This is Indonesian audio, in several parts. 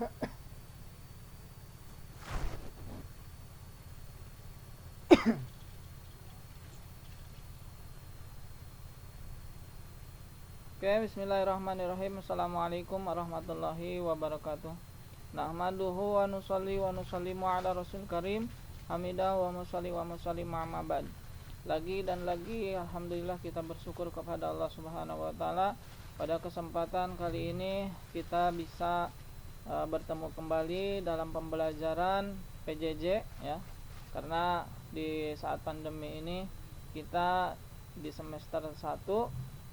Oke, bismillahirrahmanirrahim. Assalamualaikum warahmatullahi wabarakatuh. Nahmaduhu wa nusalli wa nusallimu ala rasul karim. Hamidah wa musalli wa musallim ma'ama ba'd. Lagi dan lagi alhamdulillah kita bersyukur kepada Allah Subhanahu wa taala. Pada kesempatan kali ini kita bisa bertemu kembali dalam pembelajaran PJJ ya. Karena di saat pandemi ini kita di semester 1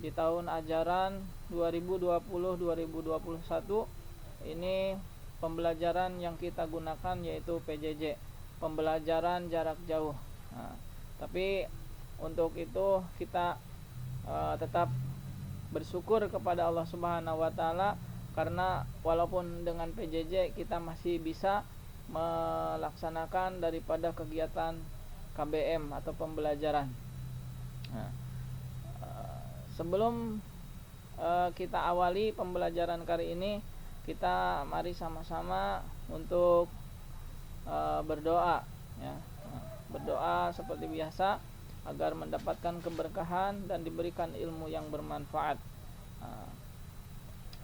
di tahun ajaran 2020-2021 ini pembelajaran yang kita gunakan yaitu PJJ, pembelajaran jarak jauh. Nah, tapi untuk itu kita tetap bersyukur kepada Allah Subhanahu wa taala karena walaupun dengan PJJ kita masih bisa melaksanakan daripada kegiatan KBM atau pembelajaran. Nah, sebelum kita awali pembelajaran kali ini, kita mari sama-sama untuk berdoa ya. Berdoa seperti biasa agar mendapatkan keberkahan dan diberikan ilmu yang bermanfaat.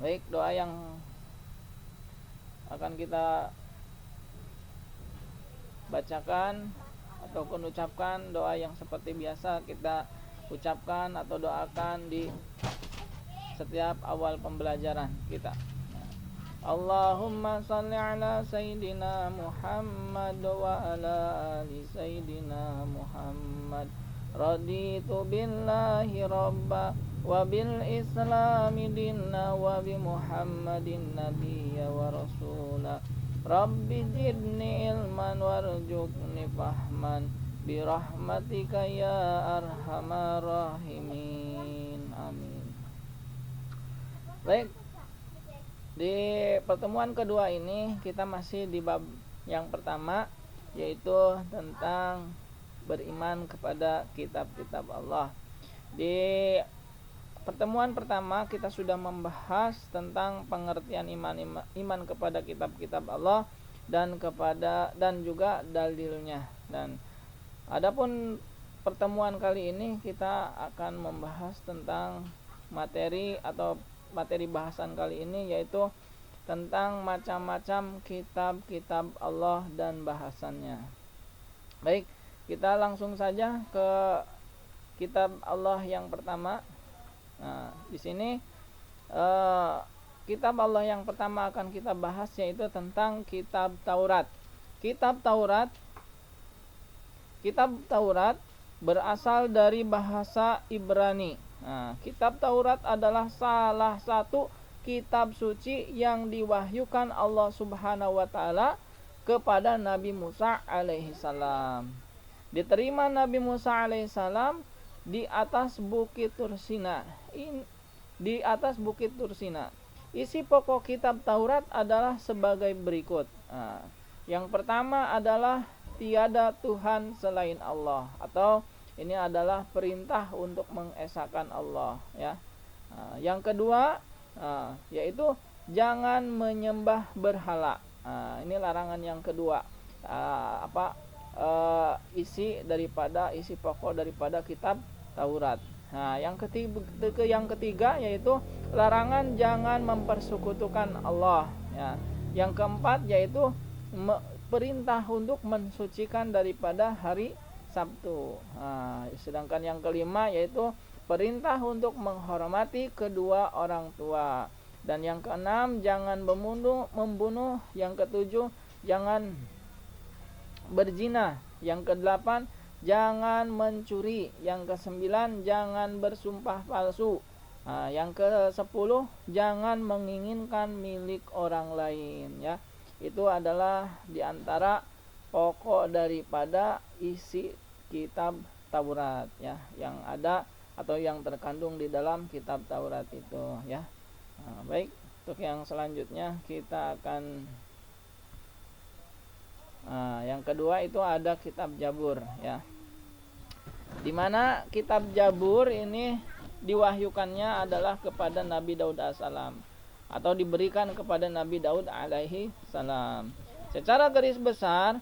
Baik, doa yang akan kita bacakan ataupun ucapkan doa yang seperti biasa kita ucapkan atau doakan di setiap awal pembelajaran kita. Allahumma salli ala Sayyidina Muhammad wa ala ali Sayyidina Muhammad. Raditu billahi rabba wa bil islami dinna wa bi Muhammadin nabiyya wa rasula. Rabbi zidni ilman warzuqni fahman birahmatika ya arhamar rahimin. Amin. Baik, di pertemuan kedua ini kita masih di bab yang pertama, yaitu tentang beriman kepada kitab-kitab Allah. Di pertemuan pertama kita sudah membahas tentang pengertian iman kepada kitab-kitab Allah dan juga dalilnya. Dan adapun pertemuan kali ini kita akan membahas tentang materi bahasan kali ini, yaitu tentang macam-macam kitab-kitab Allah dan bahasannya. Baik, kita langsung saja ke kitab Allah yang pertama. Nah, di sini kitab Allah yang pertama akan kita bahas yaitu tentang kitab Taurat. Kitab Taurat berasal dari bahasa Ibrani. Nah, kitab Taurat adalah salah satu kitab suci yang diwahyukan Allah Subhanahu wa taala kepada Nabi Musa alaihi salam. Diterima Nabi Musa alaihi salam di atas Bukit Tursina. Isi pokok kitab Taurat adalah sebagai berikut. Nah, yang pertama adalah tiada Tuhan selain Allah, atau ini adalah perintah untuk mengesahkan Allah ya. Yang kedua yaitu jangan menyembah berhala. Ini larangan yang kedua. Isi pokok daripada kitab Taurat. Nah, yang ketiga yaitu larangan jangan mempersekutukan Allah ya. Yang keempat yaitu perintah untuk mensucikan daripada hari Sabtu. Sedangkan yang kelima yaitu perintah untuk menghormati kedua orang tua. Dan yang keenam jangan membunuh. Yang ketujuh jangan berzina. Yang kedelapan jangan mencuri. Yang kesembilan jangan bersumpah palsu. Yang ke-10 jangan menginginkan milik orang lain ya. Itu adalah diantara pokok daripada isi kitab Taurat ya, yang ada atau yang terkandung di dalam kitab Taurat itu ya. Baik, untuk yang selanjutnya kita akan yang kedua itu ada kitab Jabur ya. Di mana kitab Jabur ini diwahyukannya adalah kepada Nabi Daud alaihissalam. atau diberikan kepada Nabi Daud alaihi salam. Secara garis besar,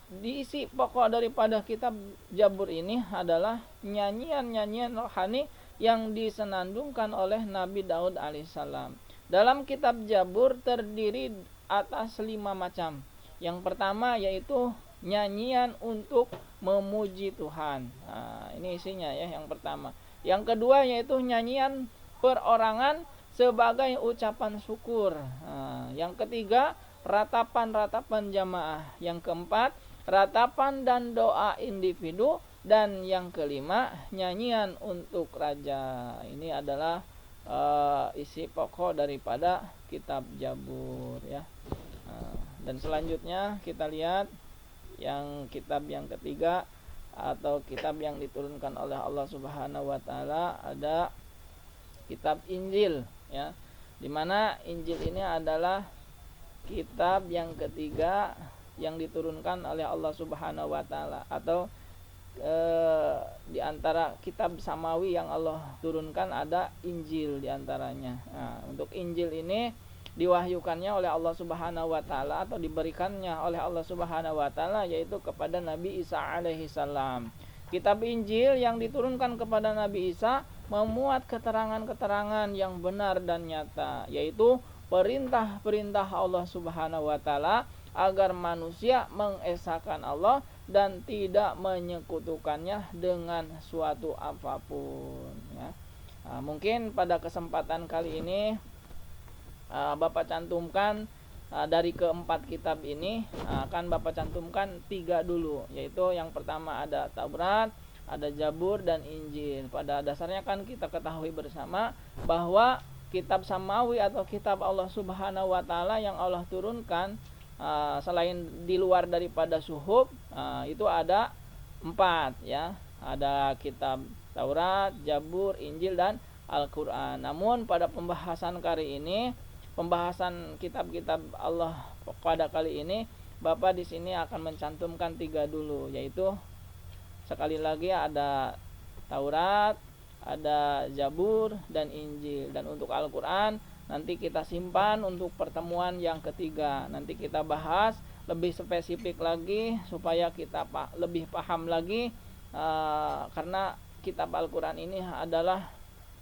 diisi pokok daripada kitab Jabur ini adalah nyanyian-nyanyian rohani yang disenandungkan oleh Nabi Daud alaihissalam. Dalam kitab Jabur terdiri atas 5 macam. Yang pertama yaitu nyanyian untuk memuji Tuhan. Nah, ini isinya ya yang pertama. Yang kedua yaitu nyanyian perorangan sebagai ucapan syukur. Nah, yang ketiga ratapan-ratapan jamaah. Yang keempat ratapan dan doa individu. Dan yang kelima nyanyian untuk raja. Ini adalah isi pokok daripada kitab Jabur ya. Dan selanjutnya kita lihat yang kitab yang ketiga atau kitab yang diturunkan oleh Allah Subhanahu wa taala, ada kitab Injil ya. Dimana Injil ini adalah kitab yang ketiga yang diturunkan oleh Allah Subhanahu wa taala, atau di antara kitab samawi yang Allah turunkan ada Injil diantaranya. Nah, untuk Injil ini diwahyukannya oleh Allah Subhanahu wa taala atau diberikannya oleh Allah Subhanahu wa taala yaitu kepada Nabi Isa alaihi salam. Kitab Injil yang diturunkan kepada Nabi Isa memuat keterangan-keterangan yang benar dan nyata, yaitu perintah-perintah Allah Subhanahu wa taala agar manusia mengesahkan Allah dan tidak menyekutukannya dengan suatu apapun ya. Nah, mungkin pada kesempatan kali ini Bapak cantumkan dari keempat kitab ini akan Bapak cantumkan 3 dulu, yaitu yang pertama ada Taurat, ada Jabur dan Injil. Pada dasarnya kan kita ketahui bersama bahwa kitab samawi atau kitab Allah Subhanahu wa taala yang Allah turunkan selain di luar daripada suhuf, itu ada 4 ya. Ada kitab Taurat, Jabur, Injil dan Al-Quran. Namun pada pembahasan kali ini, pembahasan kitab-kitab Allah pada kali ini, Bapak di sini akan mencantumkan 3 dulu, yaitu sekali lagi ada Taurat, ada Jabur dan Injil. Dan untuk Al-Quran nanti kita simpan untuk pertemuan yang ketiga. Nanti kita bahas lebih spesifik lagi supaya kita lebih paham lagi, karena kitab Al-Quran ini adalah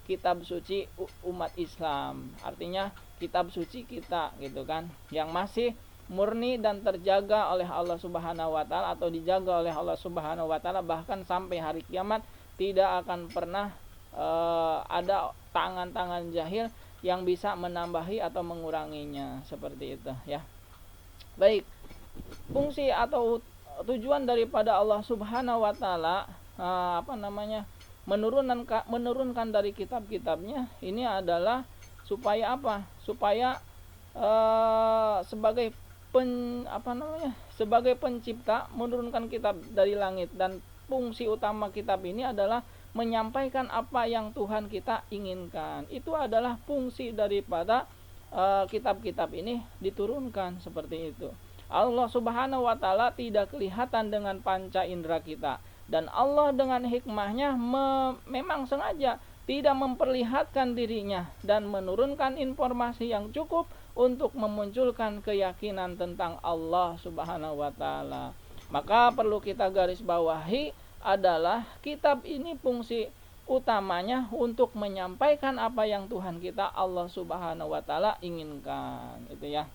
kitab suci umat Islam. Artinya kitab suci kita gitu kan, yang masih murni dan terjaga oleh Allah Subhanahu wa taala atau dijaga oleh Allah Subhanahu wa taala, bahkan sampai hari kiamat tidak akan pernah ada tangan-tangan jahil yang bisa menambahi atau menguranginya, seperti itu ya. Baik, fungsi atau tujuan daripada Allah Subhanahu wa taala menurunkan dari kitab-kitabnya ini adalah supaya apa? Supaya sebagai sebagai pencipta menurunkan kitab dari langit, dan fungsi utama kitab ini adalah menyampaikan apa yang Tuhan kita inginkan. Itu adalah fungsi daripada kitab-kitab ini diturunkan, seperti itu. Allah Subhanahu wa taala tidak kelihatan dengan panca indera kita, dan Allah dengan hikmahnya memang sengaja tidak memperlihatkan dirinya dan menurunkan informasi yang cukup untuk memunculkan keyakinan tentang Allah Subhanahu wa taala. Maka perlu kita garis bawahi adalah kitab ini fungsi utamanya untuk menyampaikan apa yang Tuhan kita Allah Subhanahu wa taala inginkan, itu ya.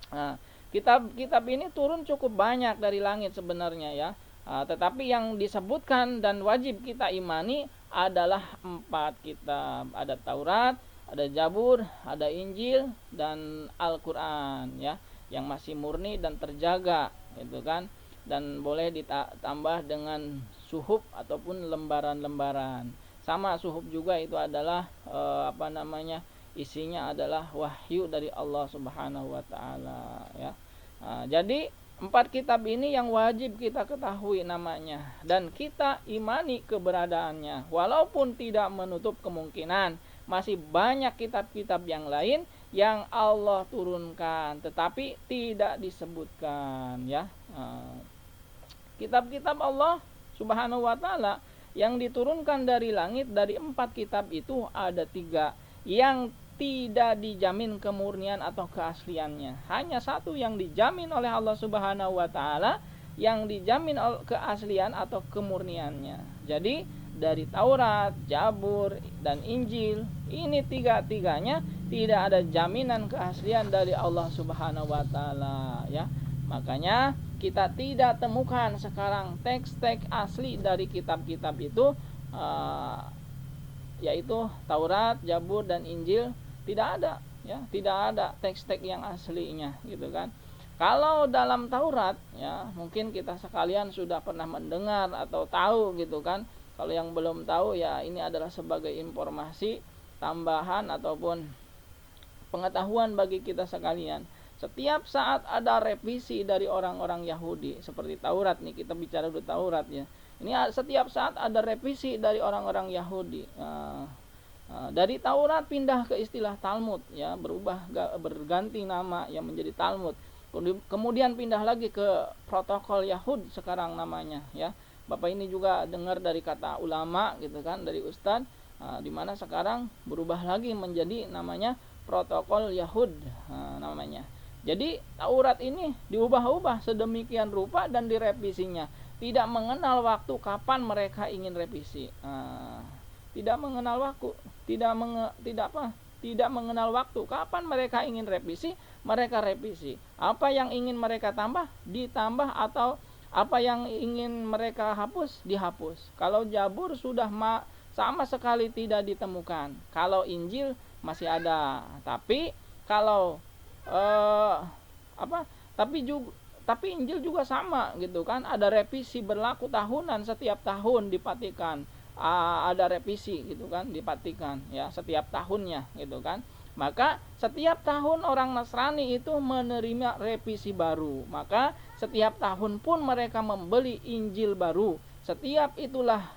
Nah, kitab ini turun cukup banyak dari langit sebenarnya ya. Tetapi yang disebutkan dan wajib kita imani adalah 4 kitab. Ada Taurat, ada Jabur, ada Injil dan Al-Quran ya, yang masih murni dan terjaga gitu kan. Dan boleh ditambah dengan suhuf ataupun lembaran-lembaran. Sama suhuf juga itu adalah isinya adalah wahyu dari Allah Subhanahu wa taala ya. Jadi 4 kitab ini yang wajib kita ketahui namanya dan kita imani keberadaannya, walaupun tidak menutup kemungkinan masih banyak kitab-kitab yang lain yang Allah turunkan tetapi tidak disebutkan ya. Kitab-kitab Allah Subhanahu wa taala yang diturunkan dari langit, dari 4 kitab itu ada 3 yang tidak dijamin kemurnian atau keasliannya. Hanya satu yang dijamin oleh Allah Subhanahu wa taala, yang dijamin keaslian atau kemurniannya. Jadi dari Taurat, Zabur, dan Injil, ini tiga-tiganya tidak ada jaminan keaslian dari Allah Subhanahu wa taala, ya. Makanya kita tidak temukan sekarang teks-teks asli dari kitab-kitab itu, yaitu Taurat, Zabur, dan Injil, tidak ada, ya, tidak ada teks-teks yang aslinya, gitu kan. Kalau dalam Taurat, ya, mungkin kita sekalian sudah pernah mendengar atau tahu, gitu kan. Kalau yang belum tahu, ya, ini adalah sebagai informasi tambahan ataupun pengetahuan bagi kita sekalian. Setiap saat ada revisi dari orang-orang Yahudi, seperti Taurat nih, kita bicara dulu Taurat, ya. Ini setiap saat ada revisi dari orang-orang Yahudi. Dari Taurat pindah ke istilah Talmud, ya, berganti nama yang menjadi Talmud. Kemudian pindah lagi ke protokol Yahud sekarang namanya, ya. Bapak ini juga dengar dari kata ulama, gitu kan, dari ustadz, di mana sekarang berubah lagi menjadi namanya protokol Yahud, namanya. Jadi Taurat ini diubah-ubah sedemikian rupa dan direvisinya. Tidak mengenal waktu kapan mereka ingin revisi. Tidak mengenal waktu, tidak mengenal waktu kapan mereka ingin revisi, mereka revisi. Apa yang ingin mereka tambah, ditambah, atau apa yang ingin mereka hapus, dihapus. Kalau Zabur sudah sama sekali tidak ditemukan. Kalau Injil masih ada, tapi kalau tapi Injil juga sama, gitu kan. Ada revisi berlaku tahunan, setiap tahun dipatikan. Ada revisi, gitu kan, dipatikan, ya, setiap tahunnya, gitu kan. Maka setiap tahun orang Nasrani itu menerima revisi baru. Maka setiap tahun pun mereka membeli Injil baru. Setiap itulah,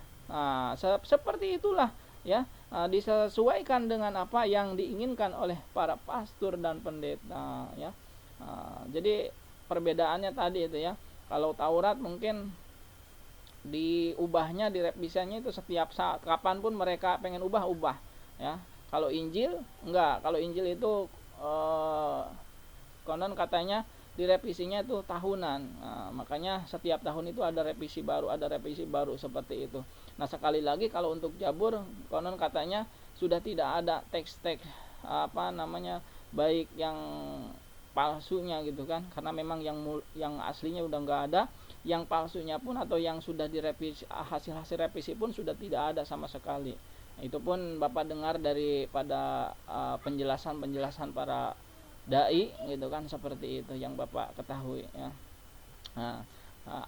seperti itulah, ya, disesuaikan dengan apa yang diinginkan oleh para pastor dan pendeta, ya. Jadi perbedaannya tadi itu, ya. Kalau Taurat mungkin diubahnya, direvisinya itu setiap saat, kapanpun mereka pengen ubah, ya. Kalau Injil enggak. Kalau Injil itu konon katanya direvisinya itu tahunan. Makanya setiap tahun itu ada revisi baru seperti itu. Nah, sekali lagi kalau untuk Zabur, konon katanya sudah tidak ada teks-teks baik yang palsunya, gitu kan, karena memang yang aslinya udah nggak ada, yang palsunya pun atau yang sudah direvisi, hasil revisi pun sudah tidak ada sama sekali. Itu pun Bapak dengar daripada penjelasan para dai, gitu kan, seperti itu yang Bapak ketahui, ya.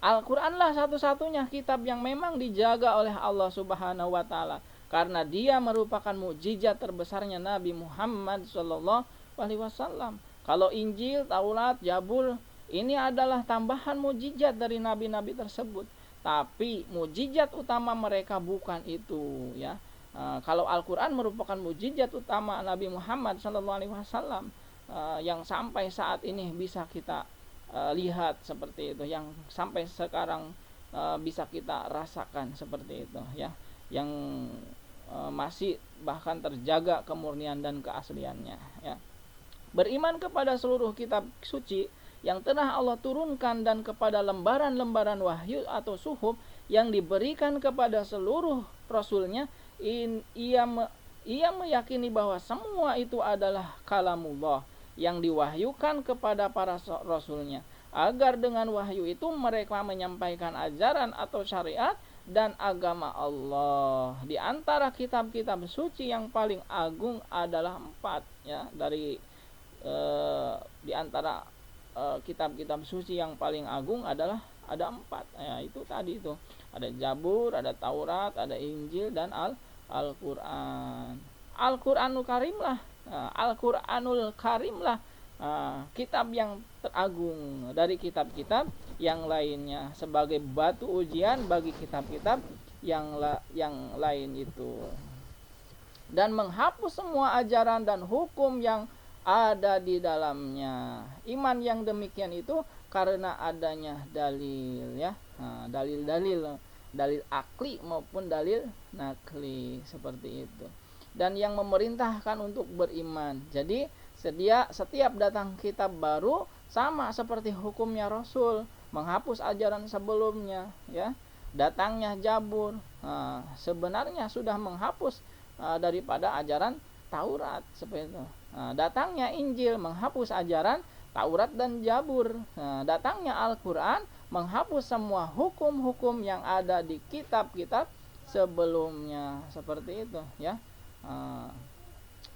Al-Quran lah satu-satunya kitab yang memang dijaga oleh Allah Subhanahu wa taala, karena dia merupakan mukjizat terbesarnya Nabi Muhammad sallallahu alaihi wasallam. Kalau Injil, Taurat, Zabur ini adalah tambahan mukjizat dari nabi-nabi tersebut, tapi mukjizat utama mereka bukan itu, ya. Kalau Al-Quran merupakan mukjizat utama Nabi Muhammad sallallahu alaihi wasallam, yang sampai saat ini bisa kita lihat seperti itu, yang sampai sekarang bisa kita rasakan seperti itu, ya, yang masih bahkan terjaga kemurnian dan keasliannya, ya. Beriman kepada seluruh kitab suci yang telah Allah turunkan dan kepada lembaran-lembaran wahyu atau suhuf yang diberikan kepada seluruh rasulnya, ia meyakini bahwa semua itu adalah kalamullah yang diwahyukan kepada para rasulnya, agar dengan wahyu itu mereka menyampaikan ajaran atau syariat dan agama Allah. Di antara kitab-kitab suci yang paling agung adalah 4, ya, di antara kitab-kitab suci yang paling agung adalah ada 4, ya, itu tadi itu ada Zabur, ada Taurat, ada Injil, dan Al-Quran. Al-Quranul Karim lah kitab yang teragung dari kitab-kitab yang lainnya, sebagai batu ujian bagi kitab-kitab yang lain itu, dan menghapus semua ajaran dan hukum yang ada di dalamnya. Iman yang demikian itu karena adanya dalil, ya, dalil akli maupun dalil nakli, seperti itu. dan yang memerintahkan untuk beriman. Jadi setiap datang kitab baru sama seperti hukumnya Rasul, menghapus ajaran sebelumnya, ya. Datangnya Zabur, sebenarnya sudah menghapus daripada ajaran Taurat seperti itu. Datangnya Injil menghapus ajaran Taurat dan Zabur. Datangnya Al-Quran menghapus semua hukum-hukum yang ada di kitab-kitab sebelumnya, seperti itu, ya.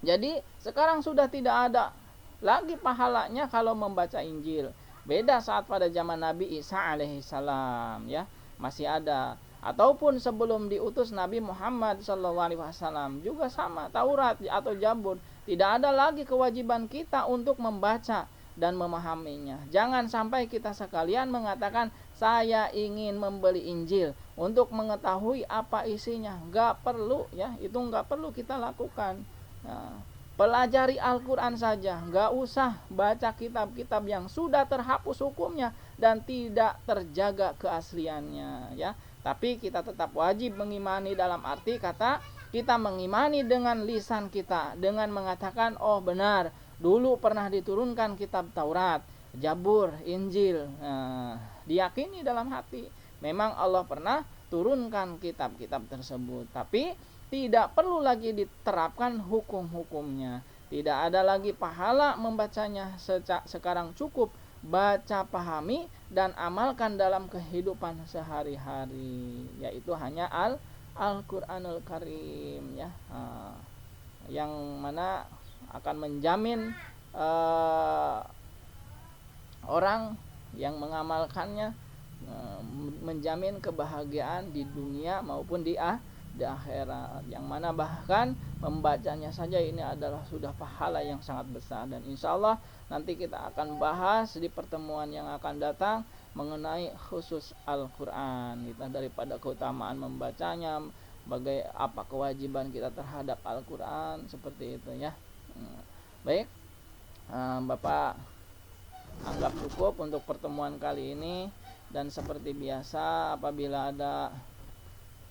Jadi sekarang sudah tidak ada lagi pahalanya kalau membaca Injil. Beda saat pada zaman Nabi Isa alaihissalam, ya, masih ada. Ataupun sebelum diutus Nabi Muhammad SAW juga sama, Taurat atau Zabur. Tidak ada lagi kewajiban kita untuk membaca dan memahaminya. Jangan sampai kita sekalian mengatakan saya ingin membeli Injil untuk mengetahui apa isinya. Gak perlu, ya, itu gak perlu kita lakukan. Pelajari Al-Quran saja, gak usah baca kitab-kitab yang sudah terhapus hukumnya dan tidak terjaga keasliannya, ya. Tapi kita tetap wajib mengimani, dalam arti kata kita mengimani dengan lisan kita, dengan mengatakan oh benar, dulu pernah diturunkan kitab Taurat, Zabur, Injil. Diyakini dalam hati memang Allah pernah turunkan kitab-kitab tersebut, tapi tidak perlu lagi diterapkan hukum-hukumnya. Tidak ada lagi pahala membacanya. Sekarang cukup baca, pahami, dan amalkan dalam kehidupan sehari-hari, yaitu hanya Al-Quranul Karim, ya. Yang mana akan menjamin orang yang mengamalkannya menjamin kebahagiaan di dunia maupun di akhirat, yang mana bahkan membacanya saja ini adalah sudah pahala yang sangat besar. Dan insya Allah nanti kita akan bahas di pertemuan yang akan datang mengenai khusus Al-Quran, kita daripada keutamaan membacanya, apa kewajiban kita terhadap Al-Quran, seperti itu, ya. Baik, Bapak anggap cukup untuk pertemuan kali ini. Dan seperti biasa, apabila ada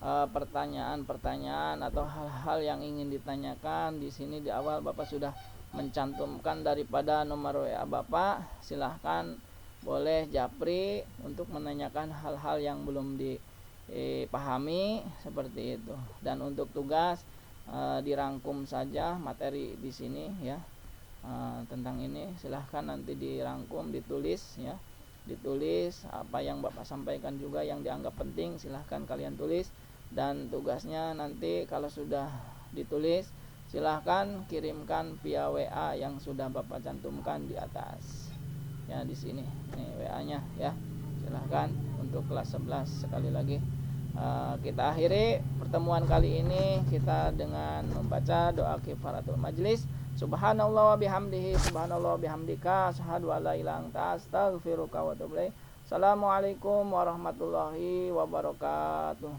pertanyaan-pertanyaan atau hal-hal yang ingin ditanyakan, di sini di awal Bapak sudah mencantumkan daripada nomor WA Bapak. Silahkan boleh japri untuk menanyakan hal-hal yang belum dipahami, seperti itu. Dan untuk tugas dirangkum saja materi di sini, ya, tentang ini. Silahkan nanti dirangkum, ditulis, ya. Ditulis apa yang Bapak sampaikan juga yang dianggap penting, silahkan kalian tulis. Dan tugasnya nanti kalau sudah ditulis, silahkan kirimkan via WA yang sudah Bapak cantumkan di atas, ya, di sini. Ini WA-nya, ya. Silahkan untuk kelas 11 sekali lagi. Kita akhiri pertemuan kali ini kita dengan membaca doa kifaratul majlis. Subhanallah wa bihamdihi, subhanallah wa bihamdika, asyhadu an la ilaha illa anta, astaghfiruka wa atubu ilaik. Assalamualaikum warahmatullahi wabarakatuh.